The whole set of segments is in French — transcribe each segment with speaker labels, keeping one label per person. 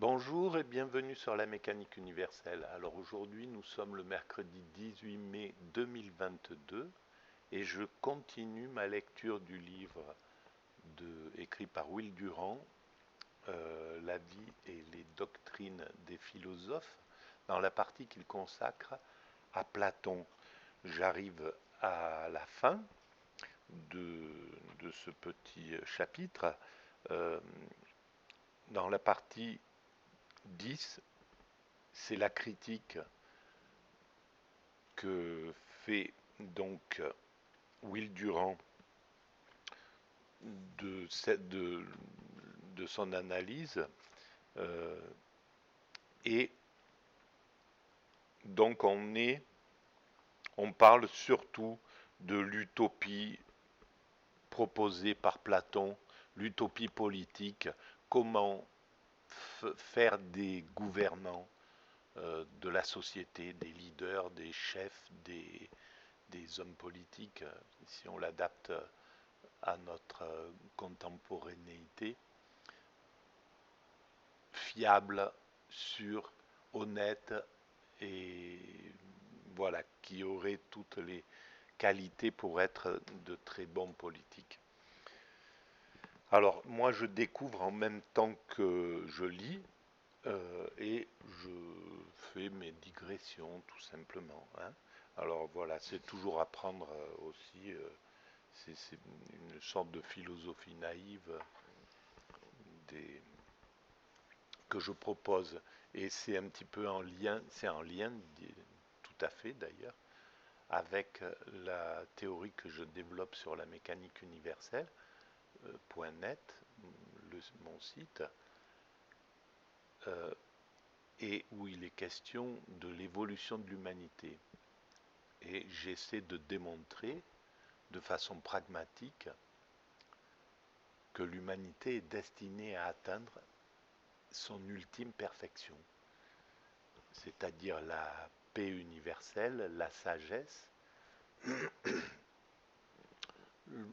Speaker 1: Bonjour et bienvenue sur la mécanique universelle. Alors aujourd'hui nous sommes le mercredi 18 mai 2022 et je continue ma lecture du livre écrit par Will Durant, La vie et les doctrines des philosophes, dans la partie qu'il consacre à Platon. J'arrive à la fin de, de ce petit chapitre. Euh, dans la partie 10, c'est la critique que fait donc Will Durant de son analyse. euh, et donc on parle surtout de l'utopie proposée par Platon, l'utopie politique, comment faire des gouvernants de la société, des leaders, des chefs, des hommes politiques, si on l'adapte à notre contemporanéité, fiable, sûr, honnête et voilà, qui aurait toutes les qualités pour être de très bons politiques. Alors moi je découvre en même temps que je lis et je fais mes digressions tout simplement, hein. Alors voilà, c'est toujours apprendre aussi, c'est une sorte de philosophie naïve des, que je propose. Et c'est un petit peu en lien, c'est en lien tout à fait d'ailleurs, avec la théorie que je développe sur la mécanique universelle, .net, mon site, euh, et où il est question de l'évolution de l'humanité. Et j'essaie de démontrer de façon pragmatique que l'humanité est destinée à atteindre son ultime perfection, c'est-à-dire la paix universelle, la sagesse.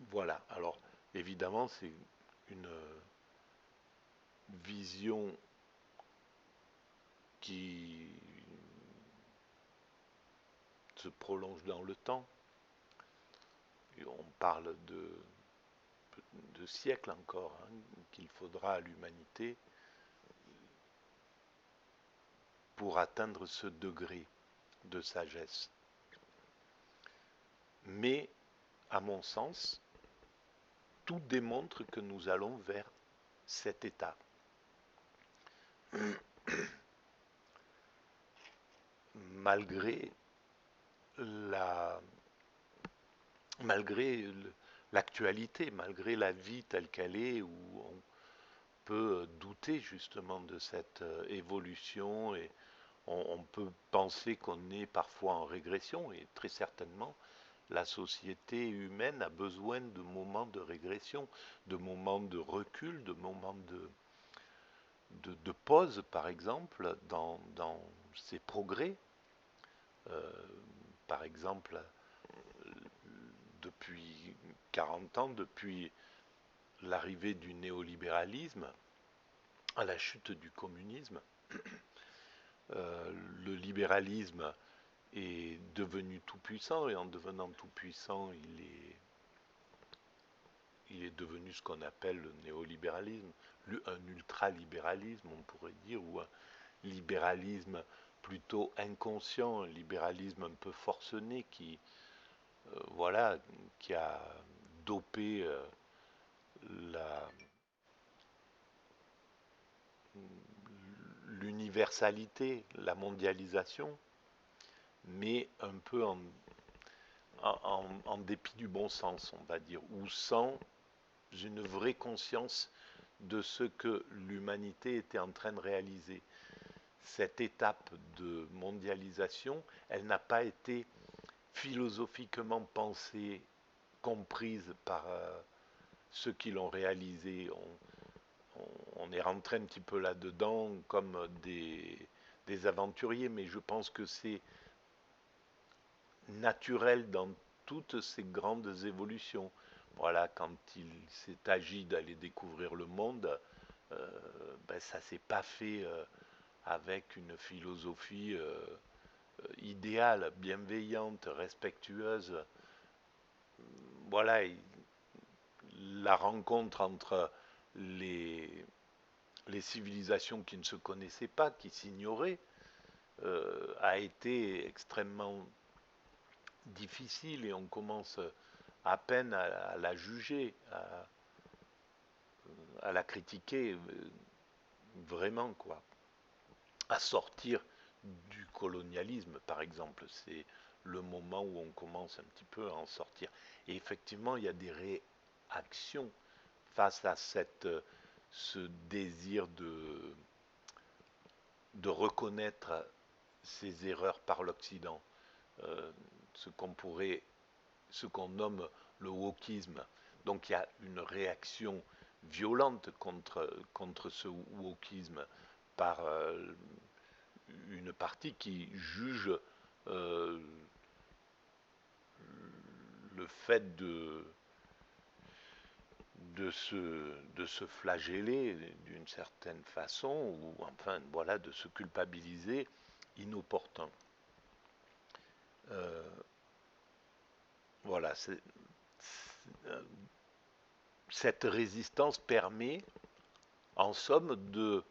Speaker 1: Voilà, alors évidemment c'est une vision qui se prolonge dans le temps. Et on parle de siècles encore, hein, qu'il faudra à l'humanité pour atteindre ce degré de sagesse. Mais, à mon sens, tout démontre que nous allons vers cet état. Malgré la, malgré l'actualité, malgré la vie telle qu'elle est, où on peut douter justement de cette évolution et on peut penser qu'on est parfois en régression et très certainement la société humaine a besoin de moments de régression, de moments de recul, de moments de pause par exemple dans ses progrès. Euh, Par exemple, depuis 40 ans, depuis l'arrivée du néolibéralisme, à la chute du communisme, le libéralisme est devenu tout puissant et en devenant tout puissant, il est devenu ce qu'on appelle le néolibéralisme, un ultralibéralisme, on pourrait dire, ou un libéralisme plutôt inconscient, un libéralisme un peu forcené voilà, qui a dopé la, l'universalité, la mondialisation, mais un peu en dépit du bon sens, on va dire, ou sans une vraie conscience de ce que l'humanité était en train de réaliser. Cette étape de mondialisation, elle n'a pas été philosophiquement pensée, comprise par ceux qui l'ont réalisée. On est rentré un petit peu là-dedans comme des aventuriers, mais je pense que c'est naturel dans toutes ces grandes évolutions. Voilà, quand il s'est agi d'aller découvrir le monde, ça s'est pas fait avec une philosophie idéale, bienveillante, respectueuse. Voilà, la rencontre entre les, les civilisations qui ne se connaissaient pas, qui s'ignoraient, a été extrêmement difficile et on commence à peine à la juger, à la critiquer, vraiment quoi, à sortir du colonialisme par exemple. C'est le moment où on commence un petit peu à en sortir. Et effectivement, il y a des réactions face à ce désir de reconnaître ses erreurs par l'Occident, euh, ce qu'on pourrait, ce qu'on nomme le wokisme. Donc il y a une réaction violente contre ce wokisme par une partie qui juge euh, le fait de se flageller d'une certaine façon, ou enfin voilà, de se culpabiliser inopportun. Euh, voilà, cette résistance permet, en somme, de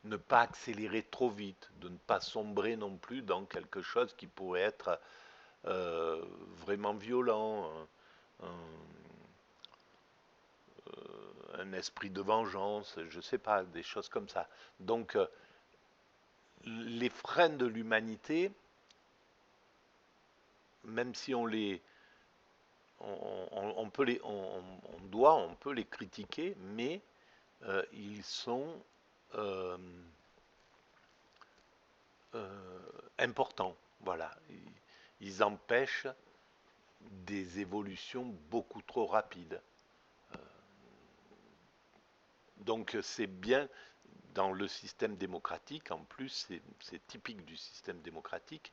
Speaker 1: ne pas accélérer trop vite, de ne pas sombrer non plus dans quelque chose qui pourrait être vraiment violent, un esprit de vengeance, je ne sais pas, des choses comme ça. Donc, les freins de l'humanité, même si on peut on peut les critiquer, mais ils sont euh, importants. Voilà, ils empêchent des évolutions beaucoup trop rapides. Donc c'est bien dans le système démocratique, en plus c'est typique du système démocratique,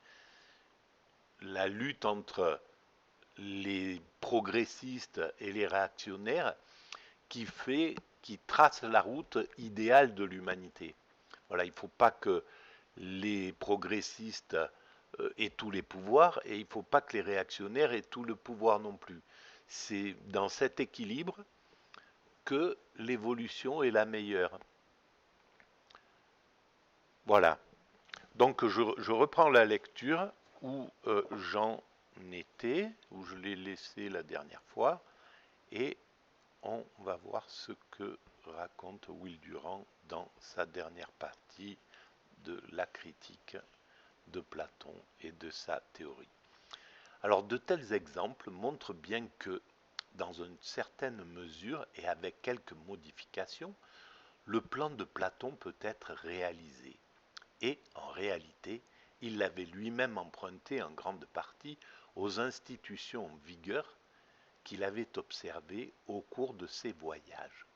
Speaker 1: la lutte entre les progressistes et les réactionnaires qui trace la route idéale de l'humanité. Voilà, il ne faut pas que les progressistes aient tous les pouvoirs et il ne faut pas que les réactionnaires aient tout le pouvoir non plus. C'est dans cet équilibre que l'évolution est la meilleure. Voilà. Donc je reprends la lecture où j'en étais, où je l'ai laissé la dernière fois, et on va voir ce que raconte Will Durant dans sa dernière partie de la critique de Platon et de sa théorie. Alors de tels exemples montrent bien que, dans une certaine mesure et avec quelques modifications, le plan de Platon peut être réalisé. Et, en réalité, il l'avait lui-même emprunté en grande partie aux institutions en vigueur qu'il avait observées au cours de ses voyages.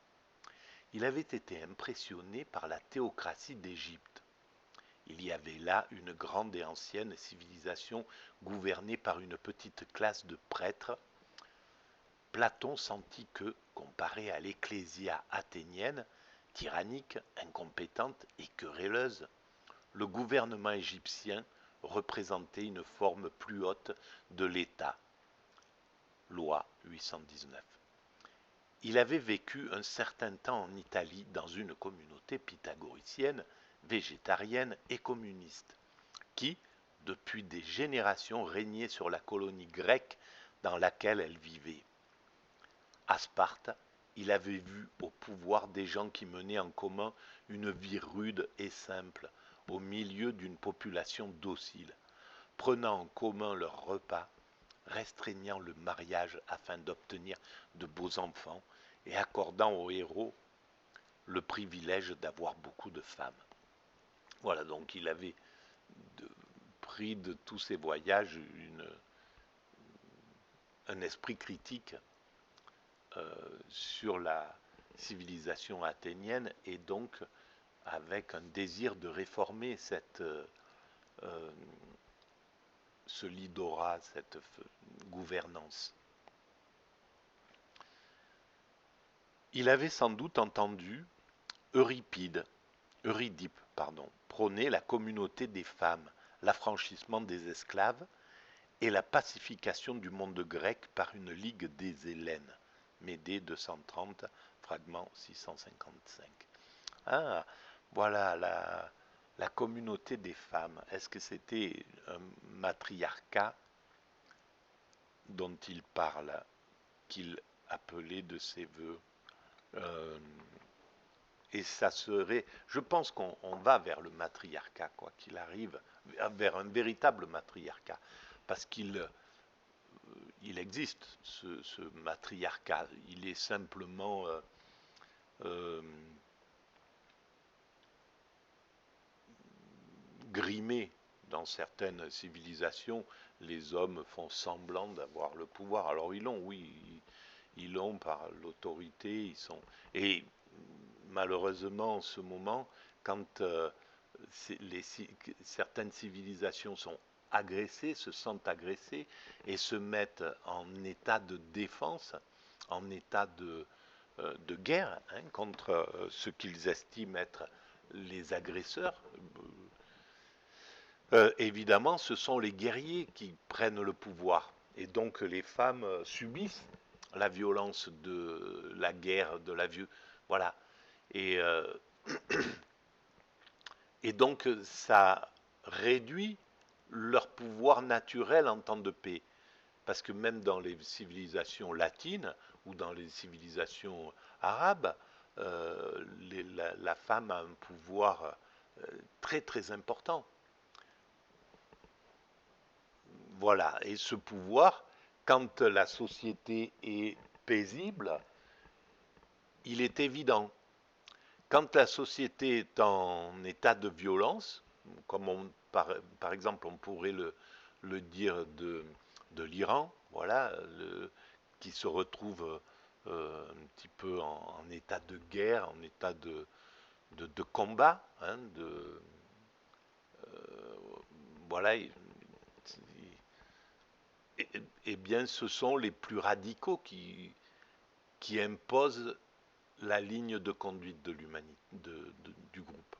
Speaker 1: Il avait été impressionné par la théocratie d'Égypte. Il y avait là une grande et ancienne civilisation gouvernée par une petite classe de prêtres. Platon sentit que, comparé à l'ecclésia athénienne, tyrannique, incompétente et querelleuse, le gouvernement égyptien représentait une forme plus haute de l'État. Loi 819. Il avait vécu un certain temps en Italie dans une communauté pythagoricienne, végétarienne et communiste, qui, depuis des générations, régnait sur la colonie grecque dans laquelle elle vivait. À Sparte, il avait vu au pouvoir des gens qui menaient en commun une vie rude et simple, au milieu d'une population docile, prenant en commun leurs repas, restreignant le mariage afin d'obtenir de beaux enfants et accordant aux héros le privilège d'avoir beaucoup de femmes. Voilà, donc il avait pris de tous ces voyages un esprit critique sur la civilisation athénienne et donc avec un désir de réformer ce lidorat, cette gouvernance. Il avait sans doute entendu Eurydipe, pardon, prônait la communauté des femmes, l'affranchissement des esclaves et la pacification du monde grec par une ligue des Hellènes. Médée 230, fragment 655. Ah, voilà la communauté des femmes. Est-ce que c'était un matriarcat dont il parle, qu'il appelait de ses voeux? Euh, et ça serait, je pense qu'on va vers le matriarcat, quoi qu'il arrive, vers un véritable matriarcat, parce qu'il existe ce matriarcat. Il est simplement euh, grimé. Dans certaines civilisations, les hommes font semblant d'avoir le pouvoir. Alors ils l'ont, oui, ils l'ont par l'autorité. Et malheureusement, en ce moment, quand certaines civilisations sont agressées, se sentent agressées et se mettent en état de défense, en état de guerre, hein, contre ce qu'ils estiment être les agresseurs. Évidemment, ce sont les guerriers qui prennent le pouvoir. Et donc les femmes subissent la violence de la guerre, de la violence. Voilà. Et, euh, et donc ça réduit leur pouvoir naturel en temps de paix. Parce que même dans les civilisations latines ou dans les civilisations arabes, la femme a un pouvoir très très important. Voilà, et ce pouvoir, quand la société est paisible, il est évident. Quand la société est en état de violence, comme par exemple on pourrait le dire de l'Iran, voilà, qui se retrouve un petit peu en état de guerre, en état de combat, hein, voilà, eh bien ce sont les plus radicaux qui imposent la ligne de conduite de l'humanité, du groupe.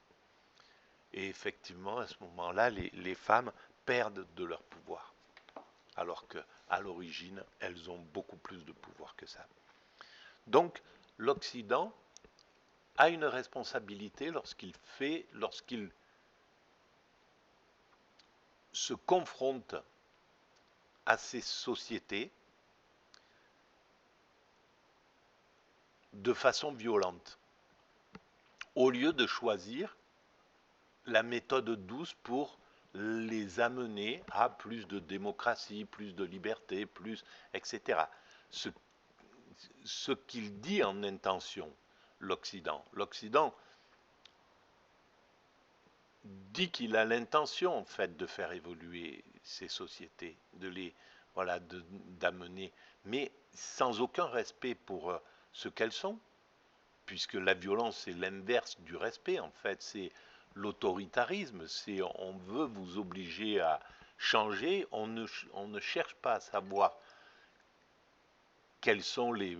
Speaker 1: Et effectivement, à ce moment-là, les femmes perdent de leur pouvoir, alors qu'à l'origine, elles ont beaucoup plus de pouvoir que ça. Donc, l'Occident a une responsabilité lorsqu'il se confronte à ces sociétés de façon violente, au lieu de choisir la méthode douce pour les amener à plus de démocratie, plus de liberté, plus, etc. Ce qu'il dit en intention, l'Occident dit qu'il a l'intention en fait de faire évoluer ces sociétés, voilà, d'amener, mais sans aucun respect pour ce qu'elles sont, puisque la violence c'est l'inverse du respect en fait, c'est l'autoritarisme, c'est on veut vous obliger à changer, on ne cherche pas à savoir quelles sont les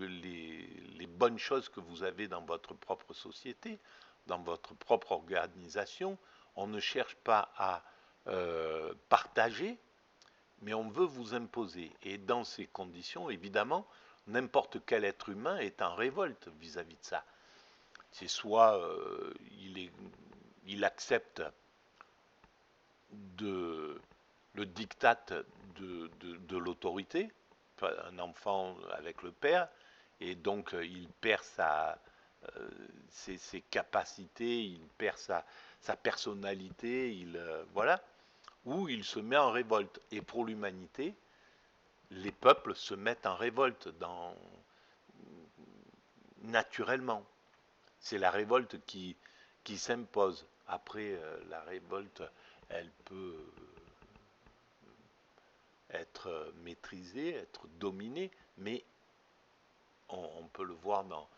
Speaker 1: bonnes choses que vous avez dans votre propre société, dans votre propre organisation. On ne cherche pas à partager, mais on veut vous imposer. Et dans ces conditions, évidemment, n'importe quel être humain est en révolte vis-à-vis de ça. C'est soit il accepte le diktat de l'autorité, un enfant avec le père, et donc il perd ses capacités, il perd sa personnalité, voilà, ou il se met en révolte. Et pour l'humanité, les peuples se mettent en révolte naturellement. C'est la révolte qui s'impose. Après, la révolte, elle peut être maîtrisée, être dominée, mais on peut le voir dans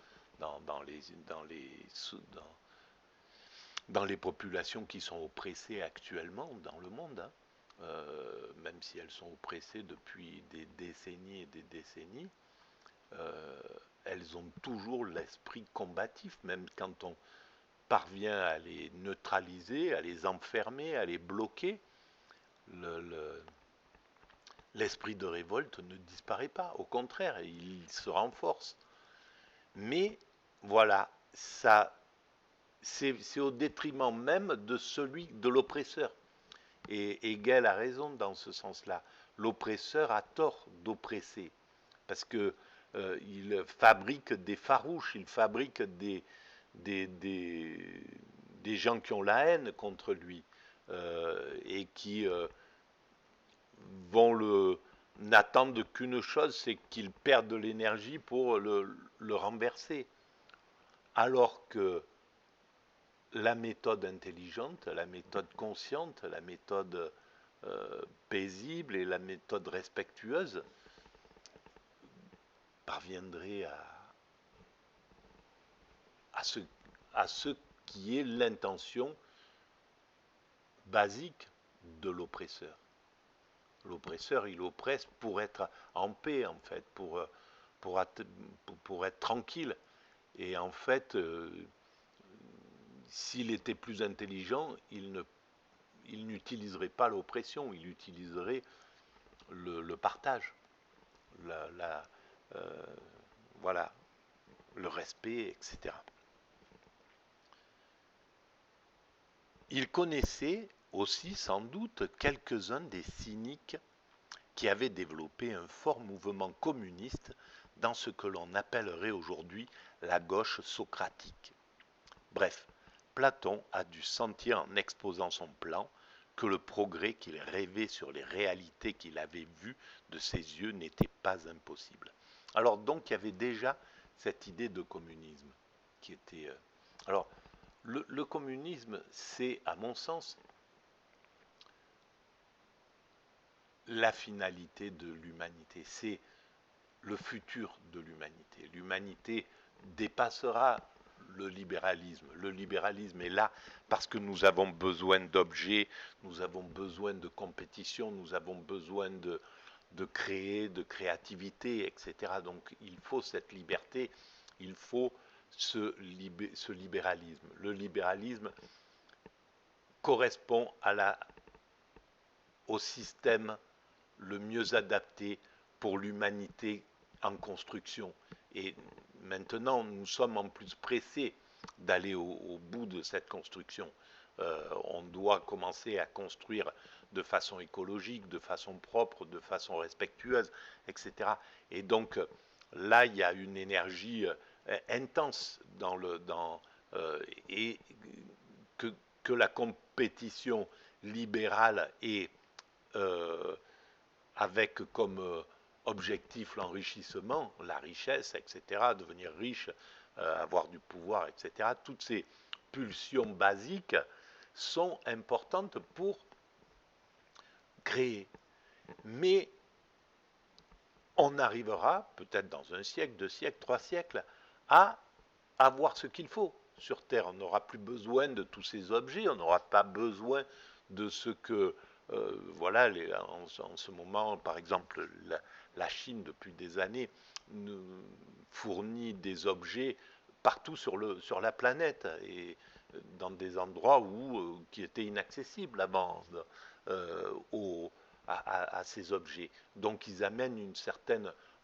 Speaker 1: les populations qui sont oppressées actuellement dans le monde, hein. Même si elles sont oppressées depuis des décennies et des décennies, euh, elles ont toujours l'esprit combatif, même quand parvient à les neutraliser, à les enfermer, à les bloquer, l'esprit de révolte ne disparaît pas. Au contraire, il se renforce. Mais voilà, ça, c'est au détriment même de l'oppresseur. Et Hegel a raison dans ce sens-là. L'oppresseur a tort d'oppresser, parce que il fabrique des farouches, il fabrique des, des, des gens qui ont la haine contre lui et qui n'attendent qu'une chose, c'est qu'il perde de l'énergie pour le renverser. Alors que la méthode intelligente, la méthode consciente, la méthode paisible et la méthode respectueuse parviendrait à ce qui est l'intention basique de l'oppresseur. L'oppresseur, il oppresse pour être en paix, en fait, pour être tranquille. Et en fait, s'il était plus intelligent, il n'utiliserait pas l'oppression, il utiliserait le partage, euh, voilà, le respect, etc. Il connaissait aussi sans doute quelques-uns des cyniques qui avaient développé un fort mouvement communiste dans ce que l'on appellerait aujourd'hui la gauche socratique. Bref, Platon a dû sentir en exposant son plan que le progrès qu'il rêvait sur les réalités qu'il avait vues de ses yeux n'était pas impossible. Alors donc il y avait déjà cette idée de communisme qui était... alors le communisme, c'est à mon sens la finalité de l'humanité, c'est le futur de l'humanité. L'humanité dépassera le libéralisme. Le libéralisme est là parce que nous avons besoin d'objets, nous avons besoin de compétition, nous avons besoin de créer, de créativité, etc. Donc il faut cette liberté, il faut ce libéralisme. Le libéralisme correspond au système le mieux adapté pour l'humanité en construction. Et maintenant, nous sommes en plus pressés d'aller au bout de cette construction. On doit commencer à construire de façon écologique, de façon propre, de façon respectueuse, etc. Et donc là, il y a une énergie intense et que la compétition libérale et avec comme objectif l'enrichissement, la richesse, etc., devenir riche, avoir du pouvoir, etc., toutes ces pulsions basiques sont importantes pour créer. Mais on arrivera, peut-être dans un siècle, 2 siècles, 3 siècles, à avoir ce qu'il faut sur Terre. On n'aura plus besoin de tous ces objets, on n'aura pas besoin de ce que voilà, en ce moment, par exemple, la Chine, depuis des années, nous fournit des objets partout sur la planète et dans des endroits qui étaient inaccessibles avant à ces objets. Donc ils amènent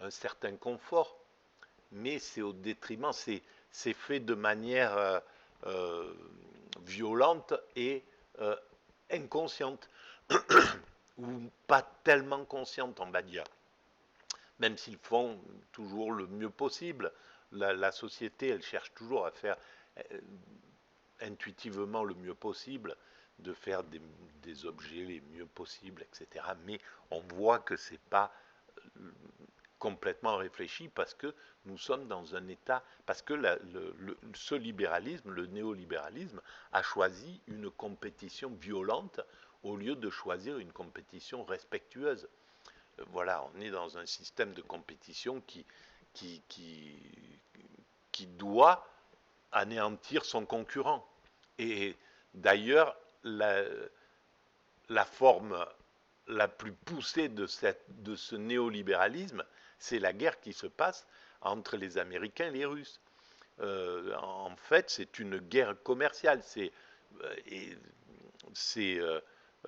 Speaker 1: un certain confort, mais c'est au détriment, c'est fait de manière violente et inconsciente, ou pas tellement consciente, on va dire, même s'ils font toujours le mieux possible. La société, elle cherche toujours à faire intuitivement le mieux possible, de faire des objets les mieux possibles, etc. Mais on voit que c'est pas complètement réfléchi parce que nous sommes dans un état, parce que ce libéralisme, le néolibéralisme, a choisi une compétition violente au lieu de choisir une compétition respectueuse. Voilà, on est dans un système de compétition qui, qui doit anéantir son concurrent. Et d'ailleurs, la forme la plus poussée de ce néolibéralisme, c'est la guerre qui se passe entre les Américains et les Russes. En fait, c'est une guerre commerciale. C'est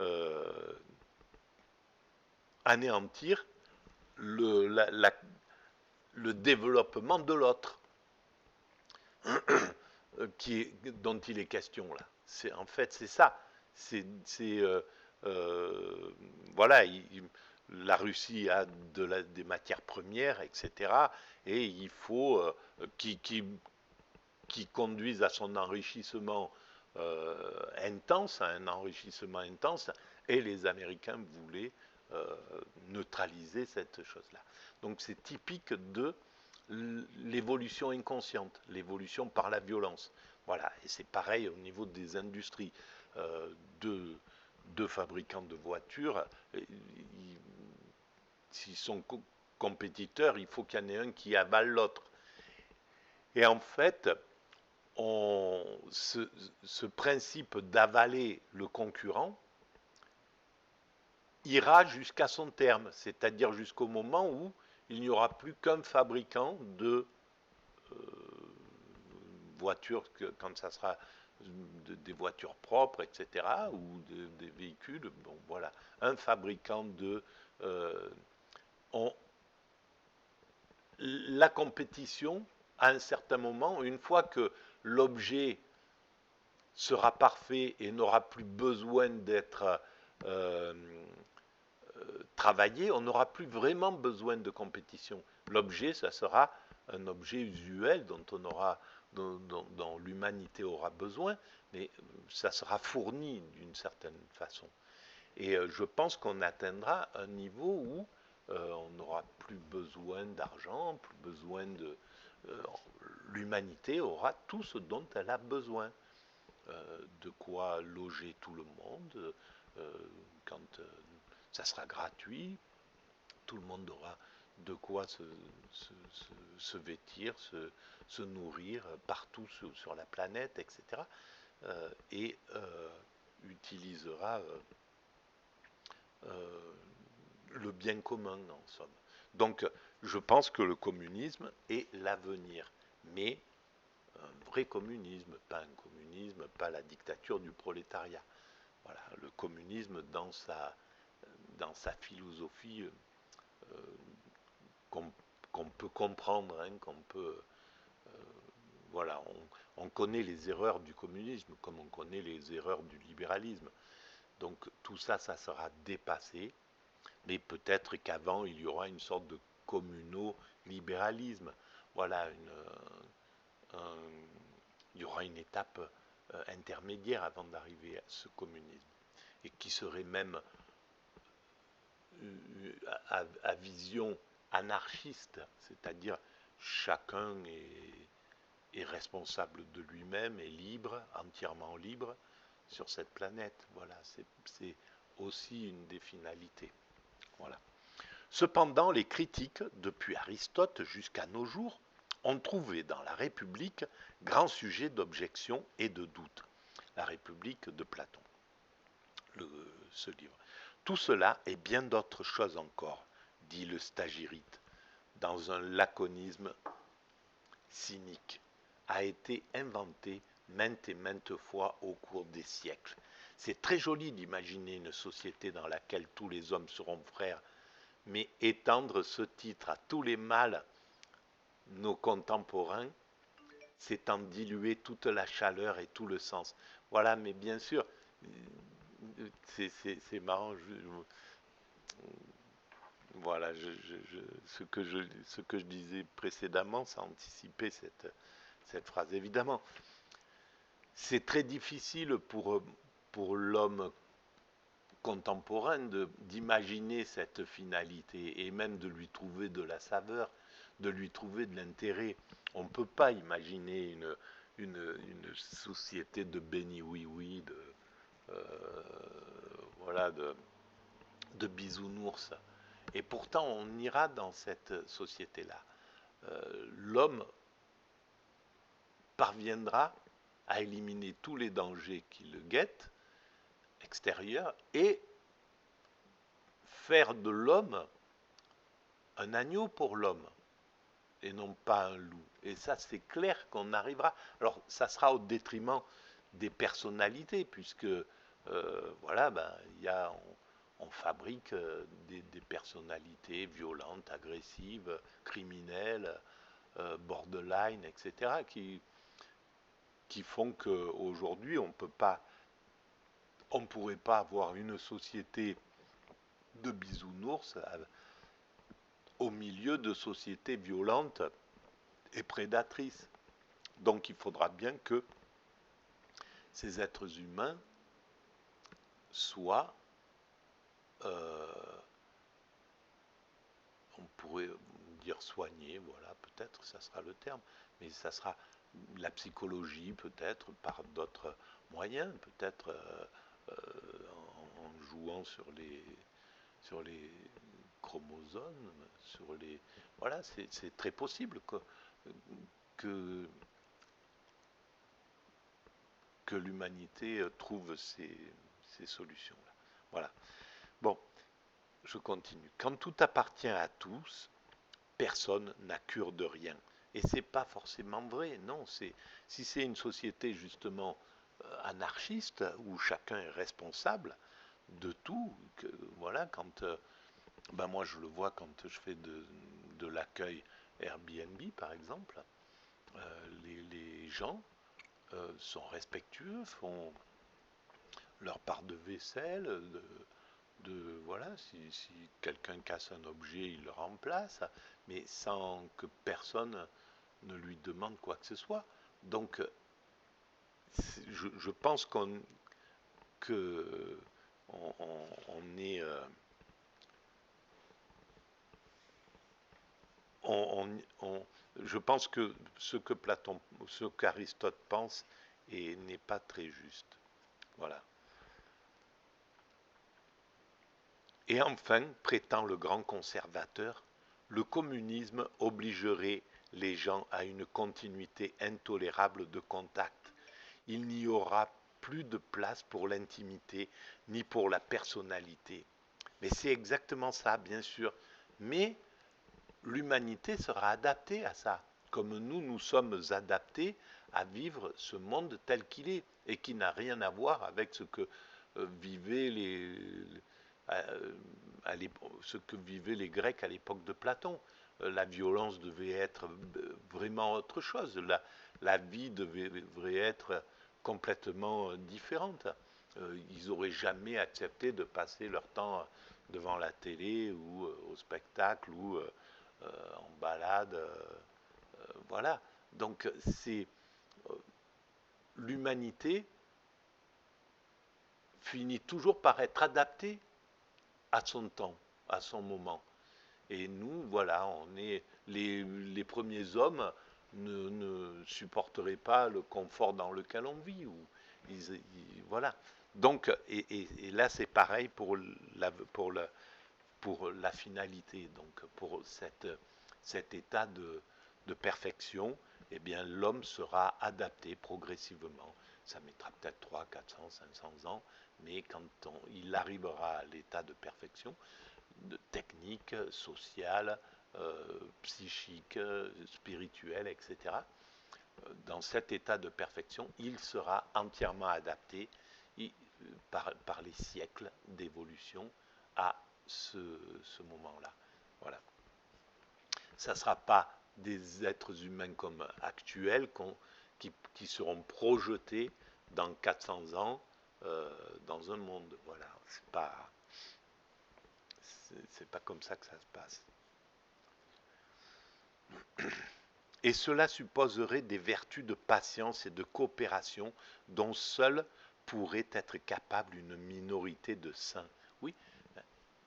Speaker 1: euh, anéantir le développement de l'autre dont il est question là. En fait, c'est ça. C'est euh, voilà, la Russie a des matières premières, etc. Et il faut qui conduisent à son enrichissement intense, à un enrichissement intense, et les Américains voulaient euh, neutraliser cette chose-là. Donc c'est typique de l'évolution inconsciente, l'évolution par la violence. Voilà, et c'est pareil au niveau des industries. Euh, deux fabricants de voitures, s'ils sont compétiteurs, il faut qu'il y en ait un qui avale l'autre. Et en fait, ce principe d'avaler le concurrent ira jusqu'à son terme, c'est-à-dire jusqu'au moment où il n'y aura plus qu'un fabricant de voitures, quand ça sera des voitures propres, etc., ou des véhicules. Bon, voilà, un fabricant de... On, la compétition, à un certain moment, une fois que l'objet sera parfait et n'aura plus besoin d'être euh, travaillé, on n'aura plus vraiment besoin de compétition. L'objet, ça sera un objet usuel dont l'humanité aura besoin, mais ça sera fourni d'une certaine façon. Et je pense qu'on atteindra un niveau où on n'aura plus besoin d'argent, plus besoin de... Euh, L'humanité aura tout ce dont elle a besoin. De quoi loger tout le monde, quand ça sera gratuit, tout le monde aura de quoi se vêtir, se nourrir partout sur la planète, etc. Et utilisera le bien commun, en somme. Donc, je pense que le communisme est l'avenir, mais un vrai communisme, pas un communisme, pas la dictature du prolétariat. Voilà, le communisme dans sa philosophie qu'on qu peut comprendre, hein, qu'on peut... Voilà, on connaît les erreurs du communisme comme on connaît les erreurs du libéralisme. Donc tout ça, ça sera dépassé, mais peut-être qu'avant, il y aura une sorte de communaux-libéralisme. Voilà, il y aura une étape intermédiaire avant d'arriver à ce communisme, et qui serait même à vision anarchiste, c'est-à-dire chacun est responsable de lui-même, est libre, entièrement libre sur cette planète. Voilà, c'est aussi une des finalités. Voilà. Cependant, les critiques, depuis Aristote jusqu'à nos jours, ont trouvé dans la République grand sujet d'objection et de doute. La République de Platon, ce livre. Tout cela et bien d'autres choses encore, dit le stagirite, dans un laconisme cynique, a été inventé maintes et maintes fois au cours des siècles. C'est très joli d'imaginer une société dans laquelle tous les hommes seront frères, mais étendre ce titre à tous les mâles, nos contemporains, c'est en diluer toute la chaleur et tout le sens. Voilà, mais bien sûr, c'est marrant. Voilà, ce que je disais précédemment, ça anticipait cette phrase. Évidemment, c'est très difficile pour l'homme contemporain d'imaginer cette finalité et même de lui trouver de la saveur, de lui trouver de l'intérêt. On ne peut pas imaginer une société de béni-oui-oui, voilà, de bisounours. Et pourtant, on ira dans cette société-là. L'homme parviendra à éliminer tous les dangers qui le guettent, extérieurs, et faire de l'homme un agneau pour l'homme. et non pas un loup. Et ça, c'est clair qu'on arrivera. Alors, ça sera au détriment des personnalités, puisque voilà, ben, on fabrique des personnalités violentes, agressives, criminelles, borderline, etc., qui font qu'aujourd'hui, on ne pourrait pas avoir une société de bisounours au milieu de sociétés violentes et prédatrices. Donc il faudra bien que ces êtres humains soient, on pourrait dire soignés, voilà, peut-être ça sera le terme, mais ça sera la psychologie peut-être par d'autres moyens, peut-être en jouant sur les chromosomes, sur les... Voilà, c'est très possible que, que l'humanité trouve ces solutions-là. Voilà. Bon, je continue. Quand tout appartient à tous, personne n'a cure de rien. Et c'est pas forcément vrai, non. Si c'est une société justement anarchiste où chacun est responsable de tout, voilà, quand ben moi je le vois quand je fais de l'accueil Airbnb par exemple, les gens sont respectueux, font leur part de vaisselle, voilà, si quelqu'un casse un objet, il le remplace, mais sans que personne ne lui demande quoi que ce soit. Donc, je pense que on est, je pense que ce qu'Aristote pense, n'est pas très juste. Voilà. Et enfin, prétend le grand conservateur, le communisme obligerait les gens à une continuité intolérable de contact. Il n'y aura plus de place pour l'intimité ni pour la personnalité. Mais c'est exactement ça, bien sûr. Mais l'humanité sera adaptée à ça, comme nous sommes adaptés à vivre ce monde tel qu'il est, et qui n'a rien à voir avec vivaient ce que vivaient les Grecs à l'époque de Platon. La violence devait être vraiment autre chose. La vie devrait être complètement différente. Ils n'auraient jamais accepté de passer leur temps devant la télé ou au spectacle ou en balade. Voilà. Donc c'est l'humanité finit toujours par être adaptée à son temps, à son moment. Et nous, voilà, on est les premiers hommes ne supporteraient pas le confort dans lequel on vit. Voilà. Donc, et là, c'est pareil pour la finalité. Donc, pour cet état de perfection, eh bien, l'homme sera adapté progressivement. Ça mettra peut-être 300, 400, 500 ans, mais quand il arrivera à l'état de perfection, technique, sociale, psychique, spirituelle, etc., dans cet état de perfection, il sera entièrement adapté par les siècles d'évolution à ce moment-là. Voilà. Ça ne sera pas des êtres humains comme actuels qui seront projetés dans 400 ans dans un monde. Voilà. C'est pas comme ça que ça se passe. Et cela supposerait des vertus de patience et de coopération dont seule pourrait être capable une minorité de saints. Oui,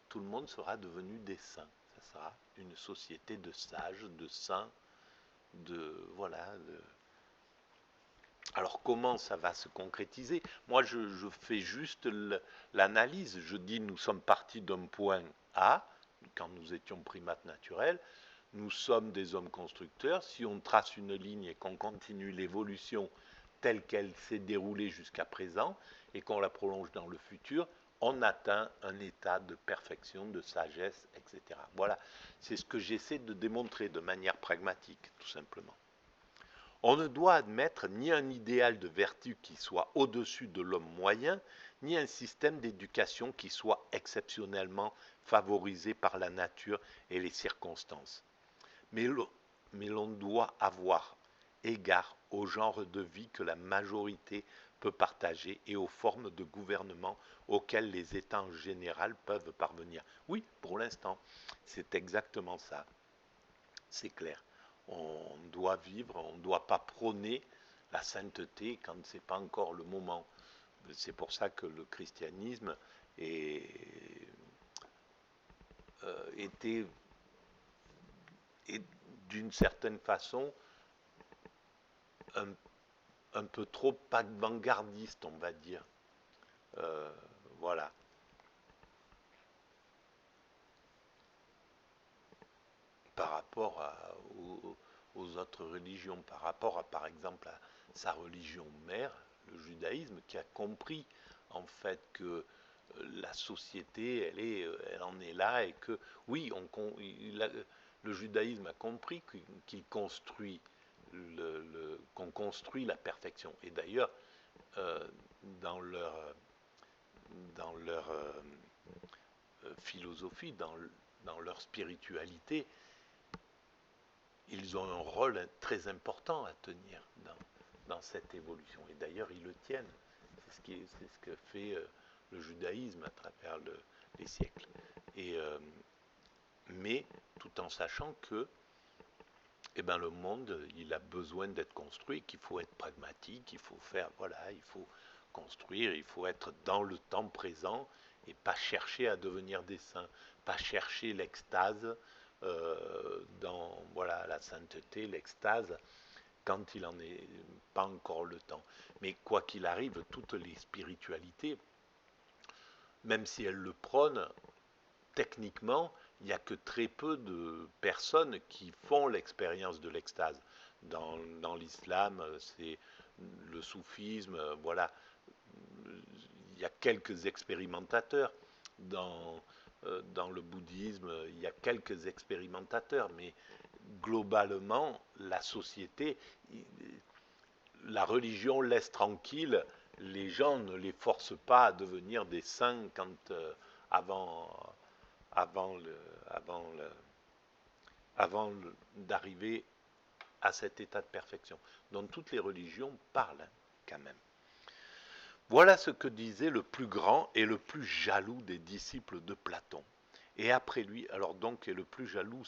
Speaker 1: tout le monde sera devenu des saints. Ça sera une société de sages, de saints, voilà. Alors comment ça va se concrétiser? Moi, je fais juste l'analyse. Je dis nous sommes partis d'un point A, quand nous étions primates naturels. Nous sommes des hommes constructeurs. Si on trace une ligne et qu'on continue l'évolution telle qu'elle s'est déroulée jusqu'à présent, et qu'on la prolonge dans le futur, on atteint un état de perfection, de sagesse, etc. Voilà, c'est ce que j'essaie de démontrer de manière pragmatique, tout simplement. On ne doit admettre ni un idéal de vertu qui soit au-dessus de l'homme moyen, ni un système d'éducation qui soit exceptionnellement favorisé par la nature et les circonstances. Mais l'on doit avoir égard au genre de vie que la majorité peut partager et aux formes de gouvernement auxquelles les États en général peuvent parvenir. Oui, pour l'instant, c'est exactement ça. C'est clair. On doit vivre, on ne doit pas prôner la sainteté quand ce n'est pas encore le moment. C'est pour ça que le christianisme était d'une certaine façon un, un peu trop avant-gardiste, on va dire. Euh, voilà. Par rapport aux autres religions, par rapport à, par exemple, à sa religion mère, le judaïsme, qui a compris en fait que la société, elle en est là et que oui, le judaïsme a compris qu'il construit qu'on construit la perfection. Et d'ailleurs, euh, dans leur philosophie, dans leur spiritualité, ils ont un rôle très important à tenir dans cette évolution. Et d'ailleurs, ils le tiennent. C'est ce que fait le judaïsme à travers les siècles. Et, mais tout en sachant que eh ben, le monde, il a besoin d'être construit, qu'il faut être pragmatique, il faut faire, voilà, il faut construire, il faut être dans le temps présent et pas chercher à devenir des saints, pas chercher l'extase dans voilà, la sainteté, l'extase, quand il n'en est pas encore le temps. Mais quoi qu'il arrive, toutes les spiritualités, même si elles le prônent, techniquement, il n'y a que très peu de personnes qui font l'expérience de l'extase. Dans l'islam, c'est le soufisme, voilà, il y a quelques expérimentateurs. Dans le bouddhisme, il y a quelques expérimentateurs, mais globalement, la société, la religion laisse tranquille. Les gens ne les forcent pas à devenir des saints avant, avant, le, avant, le, avant d'arriver à cet état de perfection. Donc toutes les religions parlent quand même. Voilà ce que disait le plus grand et le plus jaloux des disciples de Platon. Et après lui, alors donc, et le plus jaloux,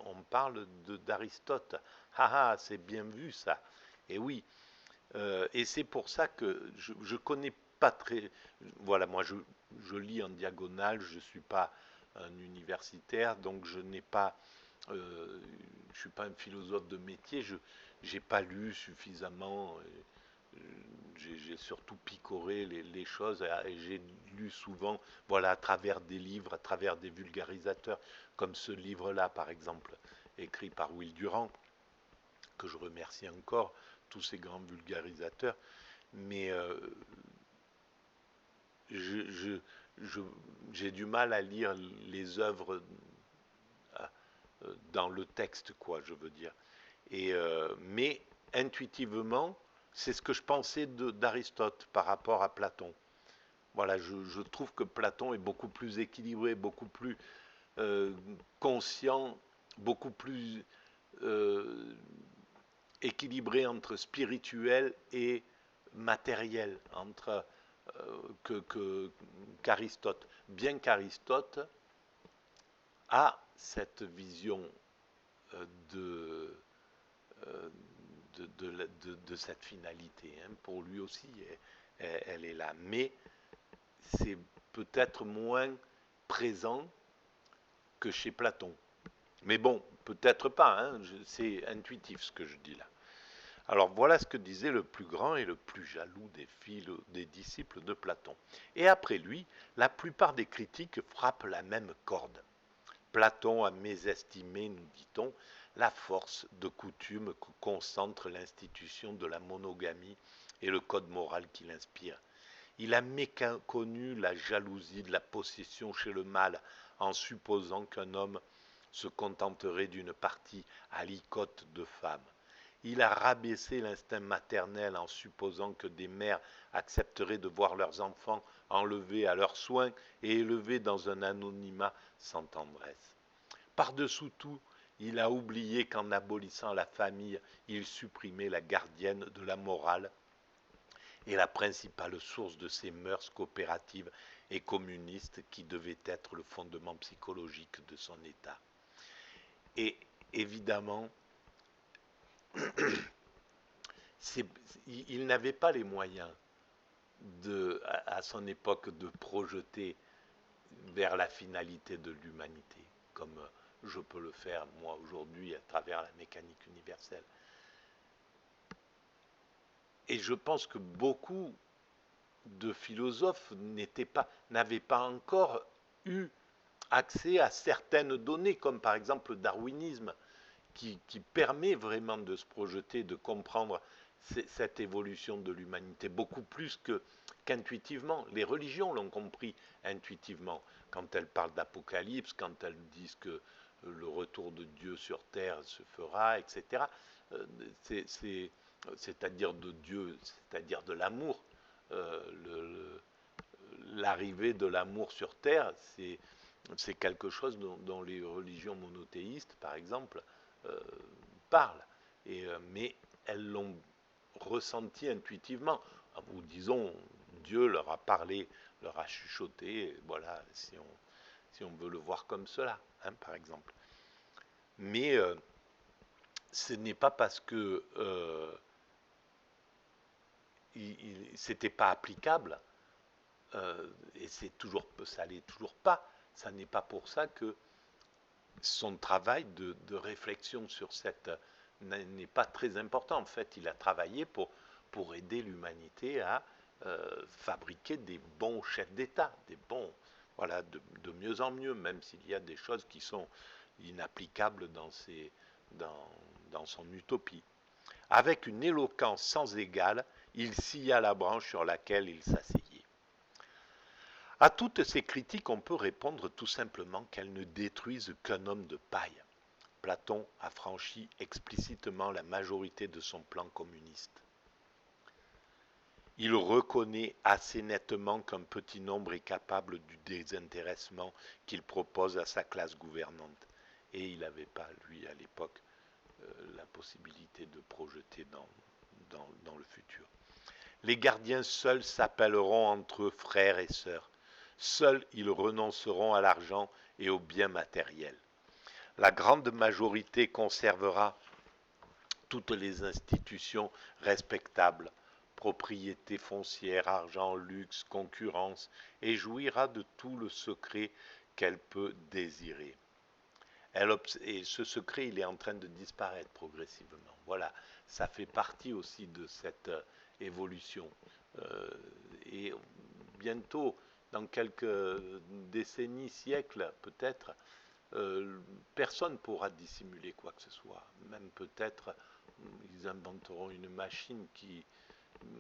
Speaker 1: on parle d'Aristote. Ah ah, c'est bien vu ça. Et oui, et c'est pour ça que je connais pas très. Voilà, moi je lis en diagonale, je ne suis pas un universitaire, donc je n'ai pas. Je suis pas un philosophe de métier, je n'ai pas lu suffisamment. J'ai surtout picoré les choses et j'ai lu souvent, voilà, à travers des livres, à travers des vulgarisateurs, comme ce livre-là, par exemple, écrit par Will Durant, que je remercie encore, tous ces grands vulgarisateurs. Mais je, j'ai du mal à lire les œuvres dans le texte, quoi, je veux dire. Mais intuitivement, c'est ce que je pensais d'Aristote par rapport à Platon. Voilà, je trouve que Platon est beaucoup plus équilibré, beaucoup plus euh, conscient, beaucoup plus euh, équilibré entre spirituel et matériel, qu'Aristote. Bien qu'Aristote a cette vision de, euh, de cette finalité. Hein. Pour lui aussi, elle est là. Mais c'est peut-être moins présent que chez Platon. Mais bon, peut-être pas, hein, c'est intuitif ce que je dis là. Alors voilà ce que disait le plus grand et le plus jaloux des disciples de Platon. Et après lui, la plupart des critiques frappent la même corde. Platon a mésestimé, nous dit-on, la force de coutume que concentre l'institution de la monogamie et le code moral qui l'inspire. Il a méconnu la jalousie de la possession chez le mâle en supposant qu'un homme se contenterait d'une partie alicote de femme. Il a rabaissé l'instinct maternel en supposant que des mères accepteraient de voir leurs enfants enlevés à leurs soins et élevés dans un anonymat sans tendresse. Par-dessous tout, il a oublié qu'en abolissant la famille, il supprimait la gardienne de la morale et la principale source de ces mœurs coopératives et communistes qui devaient être le fondement psychologique de son État. Et évidemment, il n'avait pas les moyens à son époque de projeter vers la finalité de l'humanité, comme je peux le faire moi aujourd'hui à travers la mécanique universelle. Et je pense que beaucoup de philosophes n'avaient pas encore eu accès à certaines données, comme par exemple le darwinisme, qui permet vraiment de se projeter, de comprendre cette évolution de l'humanité, beaucoup plus qu'intuitivement. Les religions l'ont compris intuitivement, quand elles parlent d'apocalypse, quand elles disent que le retour de Dieu sur terre se fera, etc. C'est-à-dire de Dieu, c'est-à-dire de l'amour. L'arrivée de l'amour sur terre, c'est quelque chose dont les religions monothéistes, par exemple, euh, parlent. Mais elles l'ont ressenti intuitivement. Ou disons, Dieu leur a parlé, leur a chuchoté, voilà, si on veut le voir comme cela, hein, par exemple. Mais ce n'est pas parce que c'était pas applicable, et ça l'est toujours pas. Ça n'est pas pour ça que son travail de réflexion sur cette n'est pas très important. En fait, il a travaillé pour aider l'humanité à fabriquer des bons chefs d'État, des bons, voilà, de mieux en mieux, même s'il y a des choses qui sont inapplicables dans son utopie. Avec une éloquence sans égale, il scia la branche sur laquelle il s'asseyait. À toutes ces critiques, on peut répondre tout simplement qu'elles ne détruisent qu'un homme de paille. Platon a franchi explicitement la majorité de son plan communiste. Il reconnaît assez nettement qu'un petit nombre est capable du désintéressement qu'il propose à sa classe gouvernante. Et il n'avait pas, lui, à l'époque, la possibilité de projeter dans le futur. Les gardiens seuls s'appelleront entre eux frères et sœurs. Seuls ils renonceront à l'argent et aux biens matériels. La grande majorité conservera toutes les institutions respectables, propriété foncière, argent, luxe, concurrence, et jouira de tout le secret qu'elle peut désirer. Et ce secret, il est en train de disparaître progressivement. Voilà, ça fait partie aussi de cette évolution. Et bientôt, dans quelques décennies, siècles peut-être, personne ne pourra dissimuler quoi que ce soit. Même peut-être, ils inventeront une machine qui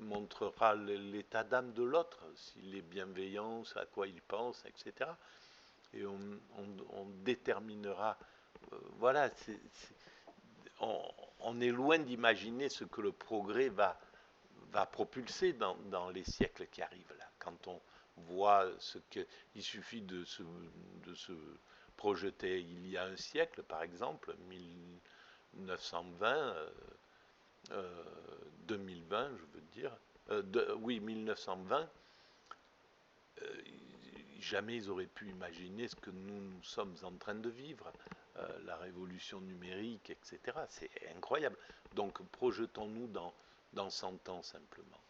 Speaker 1: montrera l'état d'âme de l'autre, s'il est bienveillant, à quoi il pense, etc. Et on déterminera. Voilà, on est loin d'imaginer ce que le progrès va propulser dans les siècles qui arrivent là. Quand on voit il suffit de se projeter il y a un siècle, par exemple, 1920, 2020, je veux dire, oui, 1920, jamais ils auraient pu imaginer ce que nous sommes en train de vivre, la révolution numérique, etc. C'est incroyable. Donc projetons-nous dans 100 ans simplement.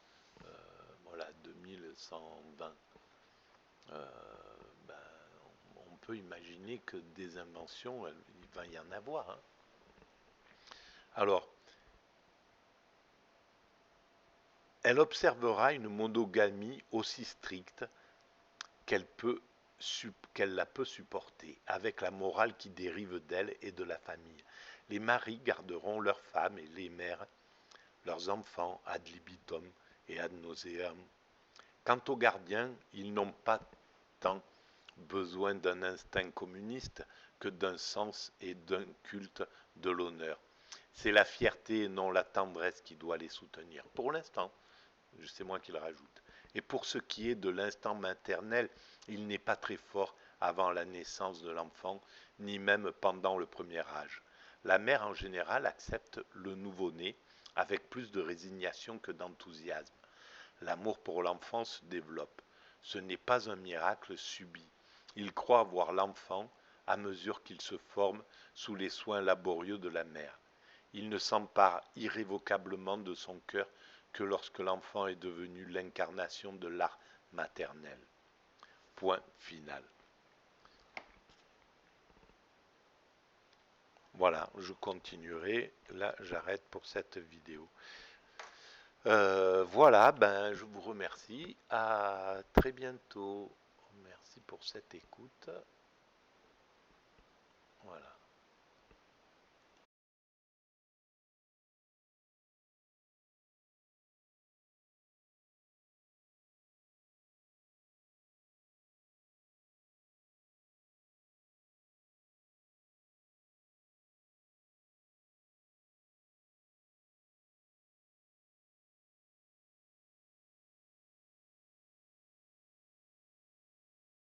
Speaker 1: Voilà, 2120. Ben, on peut imaginer que des inventions, il va y en avoir. Hein. Alors, elle observera une monogamie aussi stricte qu'elle la peut supporter, avec la morale qui dérive d'elle et de la famille. Les maris garderont leurs femmes et les mères, leurs enfants ad libitum et ad nauseam, Quant aux gardiens, ils n'ont pas tant besoin d'un instinct communiste que d'un sens et d'un culte de l'honneur. C'est la fierté et non la tendresse qui doit les soutenir. Pour l'instant, c'est moi qui le rajoute. Et pour ce qui est de l'instant maternel, il n'est pas très fort avant la naissance de l'enfant, ni même pendant le premier âge. La mère en général accepte le nouveau-né avec plus de résignation que d'enthousiasme. L'amour pour l'enfant se développe. Ce n'est pas un miracle subi. Il croit voir l'enfant à mesure qu'il se forme sous les soins laborieux de la mère. Il ne s'empare irrévocablement de son cœur que lorsque l'enfant est devenu l'incarnation de l'art maternel. Point final. Voilà, je continuerai. Là, j'arrête pour cette vidéo. Voilà, ben, je vous remercie. À très bientôt. Merci pour cette écoute. Voilà.